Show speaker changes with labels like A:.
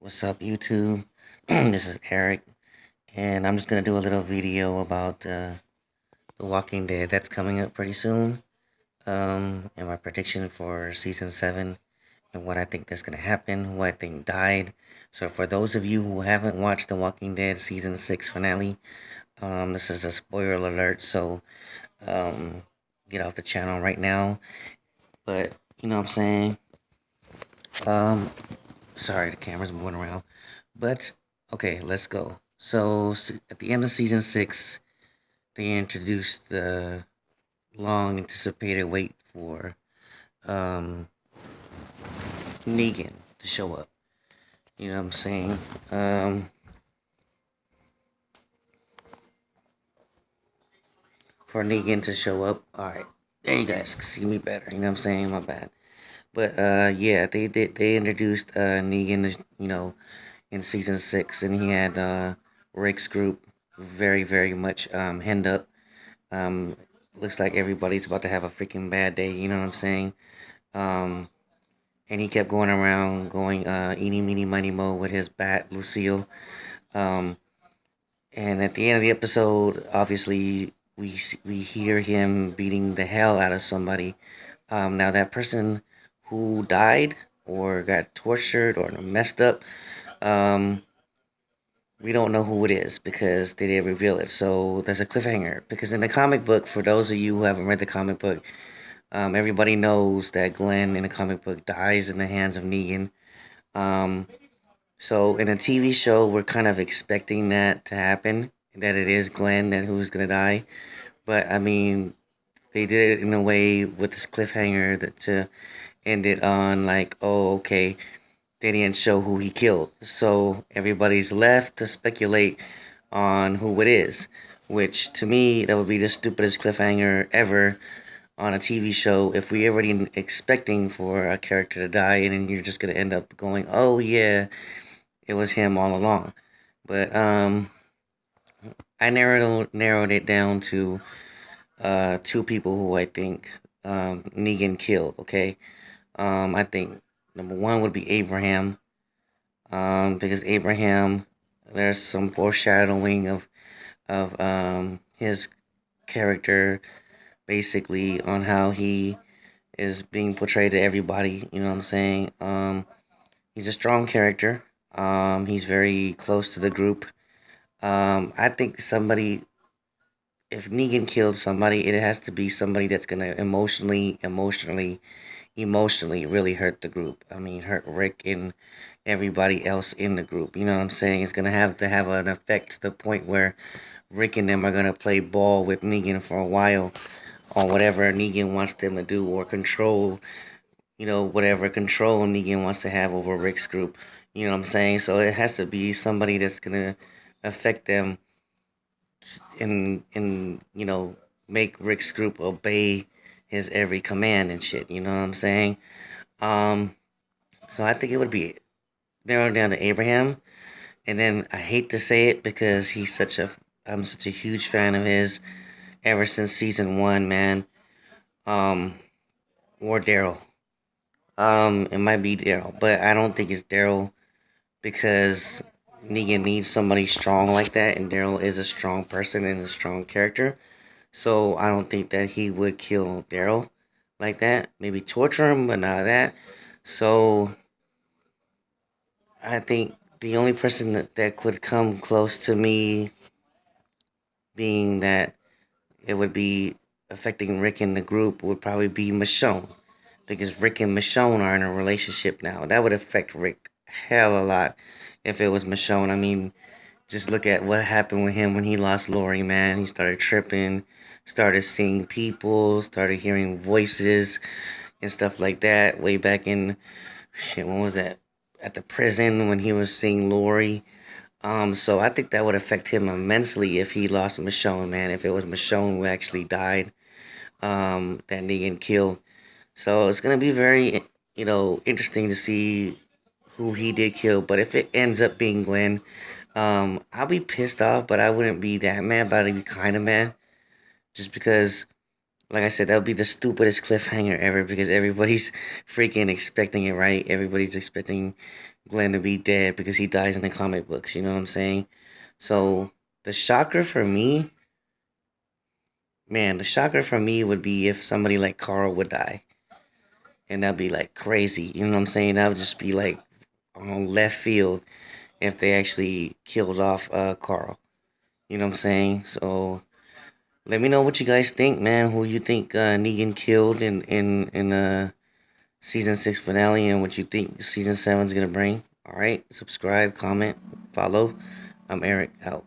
A: What's up, YouTube? This is Eric, and I'm just gonna do a little video about The Walking Dead that's coming up pretty soon. And my prediction for season 7 and what I think that's gonna happen, who I think died. So, for those of you who haven't watched The Walking Dead season 6 finale, this is a spoiler alert, so um, get off the channel right now. But, you know what I'm saying? Um, Sorry, the camera's moving around. But okay, let's go. So at the end of season 6, they introduced the long anticipated wait for um, Negan to show up. You know what I'm saying? For Negan to show up. All right, there you guys can see me better. You know what I'm saying? My bad. But yeah, they introduced Negan. In season 6, and he had Rick's group very much hemmed up. Um, Looks like everybody's about to have a freaking bad day. You know what I'm saying? Um, and he kept going around, going eeny, meeny, miny, mo with his bat, Lucille. Um, and at the end of the episode, obviously, we hear him beating the hell out of somebody. Now, that person who died or got tortured or messed up, um, we don't know who it is because they didn't reveal it. So there's a cliffhanger. Because in the comic book, for those of you who haven't read the comic book, everybody knows that Glenn in the comic book dies in the hands of Negan. Um, so in a TV show, we're kind of expecting that to happen, that it is Glenn that who's gonna die. But I mean, they did it in a way with this cliffhanger that to end it on like, oh, okay, they didn't show who he killed. So everybody's left to speculate on who it is, which to me, that would be the stupidest cliffhanger ever on a TV show if we already expecting for a character to die and then you're just going to end up going, oh yeah, it was him all along. But I narrowed it down to two people who I think Negan killed, okay? I think number one would be Abraham, because Abraham, there's some foreshadowing of his character, basically on how he is being portrayed to everybody. You know what I'm saying? He's a strong character. He's very close to the group. I think somebody, if Negan killed somebody, it has to be somebody that's gonna emotionally really hurt the group. I mean, hurt Rick and everybody else in the group. You know what I'm saying? It's gonna have to have an effect to the point where Rick and them are gonna play ball with Negan for a while on whatever Negan wants them to do or control. Whatever control Negan wants to have over Rick's group. You know what I'm saying? So it has to be somebody that's gonna affect them and make Rick's group obey his every command and shit. You know what I'm saying? Um, so I think it would be narrowed down to Abraham, and then I hate to say it because I'm such a huge fan of his ever since season 1, man. Um, or Daryl. It might be Daryl, but I don't think it's Daryl because Negan needs somebody strong like that, and Daryl is a strong person and a strong character. So I don't think that he would kill Daryl like that. Maybe torture him, but not that. So I think the only person that could come close to me being that it would be affecting Rick and the group would probably be Michonne. Because Rick and Michonne are in a relationship now. That would affect Rick hell a lot if it was Michonne. I mean, just look at what happened with him when he lost Lori, man. He started tripping, started seeing people, started hearing voices and stuff like that. Way back in, shit, when was that? At the prison when he was seeing Lori. So I think that would affect him immensely if he lost Michonne, man. If it was Michonne who actually died, that Negan killed. So it's gonna be very, interesting to see who he did kill. But if it ends up being Glenn, I'll be pissed off, but I wouldn't be that mad. But I'd be kind of mad, just because Like I said, that would be the stupidest cliffhanger ever because everybody's freaking expecting it, right? Everybody's expecting Glenn to be dead because he dies in the comic books. You know what I'm saying? So the shocker for me, man, the shocker for me would be if somebody like Carl would die, and that'd be like crazy. You know what I'm saying? That would just be like on left field if they actually killed off Carl. You know what I'm saying? So let me know what you guys think, man. Who you think Negan killed in season 6 finale, and what you think season 7 is gonna bring. All right, subscribe, comment, follow. I'm Eric out.